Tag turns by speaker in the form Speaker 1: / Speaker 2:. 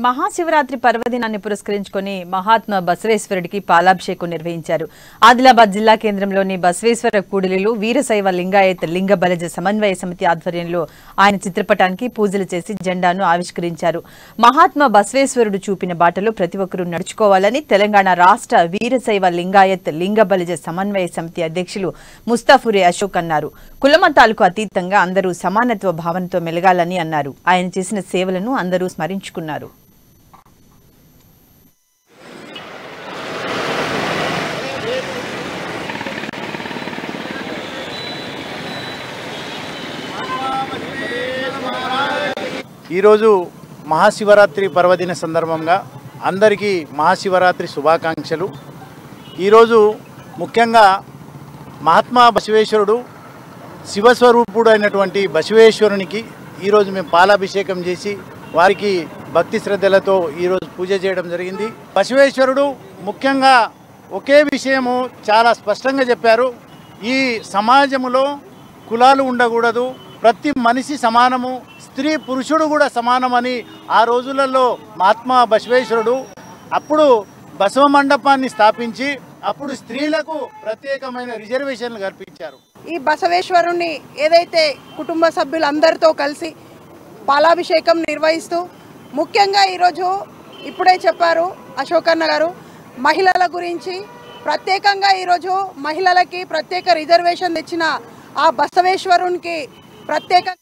Speaker 1: మహాశివరాత్రి పర్వదినాన్ని పురస్కరించుకొని మహాత్మా బసవేశ్వరుడికి పాలాభిషేకం నిర్వహించారు. ఆదిలాబాద్ జిల్లా కేంద్రంలోని బసవేశ్వర కూడలిలో వీరశైవ లింగాయత్ లింగ బలజ సమన్వయ సమితి ఆధ్వర్యంలో ఆయన చిత్రపటానికి పూజలు చేసి జెండాను ఆవిష్కరించారు. మహాత్మా బసవేశ్వరుడు చూపిన బాటలో ప్రతి ఒక్కరూ నడుచుకోవాలని తెలంగాణ రాష్ట్ర వీరశైవ లింగాయత్ లింగ బలజ సమన్వయ సమితి అధ్యక్షులు ముస్తాఫురే అశోక్ అన్నారు. కులమతాలకు అతీతంగా అందరూ సమానత్వ భావనతో మెలగాలని అన్నారు. ఆయన చేసిన సేవలను అందరూ స్మరించుకున్నారు.
Speaker 2: ఈరోజు మహాశివరాత్రి పర్వదిన సందర్భంగా అందరికీ మహాశివరాత్రి శుభాకాంక్షలు. ఈరోజు ముఖ్యంగా మహాత్మా బసవేశ్వరుడు శివస్వరూపుడు అయినటువంటి బసవేశ్వరునికి ఈరోజు మేము పాలాభిషేకం చేసి వారికి భక్తి శ్రద్ధలతో ఈరోజు పూజ చేయడం జరిగింది. బసవేశ్వరుడు ముఖ్యంగా ఒకే విషయము చాలా స్పష్టంగా చెప్పారు. ఈ సమాజంలో కులాలు ఉండకూడదు, ప్రతి మనిషి సమానము, స్త్రీ పురుషుడు కూడా సమానమని ఆ రోజులలో మహాత్మా బసవేశ్వరుడు అప్పుడు బసవ మండపాన్ని స్థాపించి అప్పుడు స్త్రీలకు ప్రత్యేకమైన రిజర్వేషన్లు కల్పించారు.
Speaker 3: ఈ బసవేశ్వరుని ఏదైతే కుటుంబ సభ్యులందరితో కలిసి పాలాభిషేకం నిర్వహిస్తూ ముఖ్యంగా ఈరోజు ఇప్పుడే చెప్పారు అశోకన్న గారు మహిళల గురించి ప్రత్యేకంగా ఈరోజు మహిళలకి ప్రత్యేక రిజర్వేషన్ తెచ్చిన ఆ బసవేశ్వరునికి ప్రత్యేక